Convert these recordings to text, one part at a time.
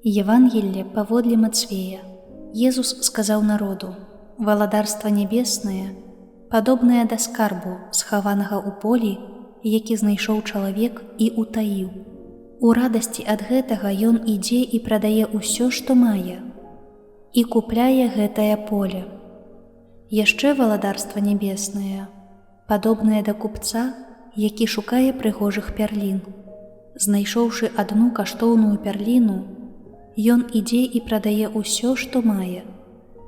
Евангелие паводле Мацвея. Езус сказаў народу: «Валадарства нябеснае, падобнае да скарбу, схаванага ў полі, які знайшоў чалавек і утаіў. У радасці ад гэтага ён ідзе і прадае ўсё, што мае, і купляе гэтае поле. Яшчэ валадарства нябеснае, падобнае да купца, які шукае прыгожых пярлін. Знайшоўшы адну каштоўную пярліну, ён ідзе і прадае ўсё, што мае,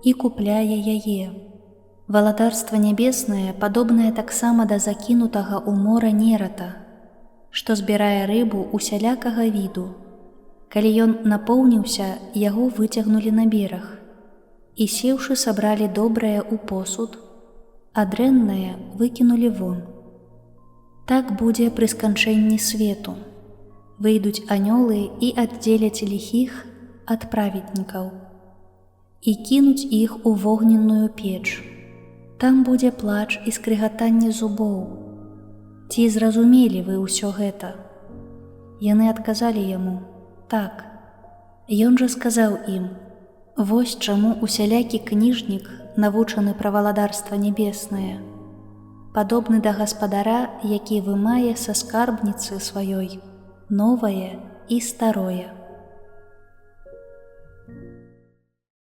і купляе яе. Валадарства нябеснае падобнае таксама да закінутага ў мора нерата, што збірае рыбу усялякага віду. Калі ён напоўніўся, яго выцягнулі на бераг, і сеўшы сабралі добрае ў посуд, а дрэннае выкінулі вон. Так будзе пры сканчэнні свету. Выйдуць анёлы і аддзеляць ліхіх ад праведнікаў і кінуць іх у вогненную печ. Там будзе плач і скрыгатанне зубоў. Ці зразумелі вы ўсё гэта?» Яны адказалі яму: «Так». Ён жа сказаў ім: «Вось чаму усялякі кніжнік, навучаны пра валадарства нябеснае, падобны да гаспадара, які вымае са скарбніцы сваёй новае і старое».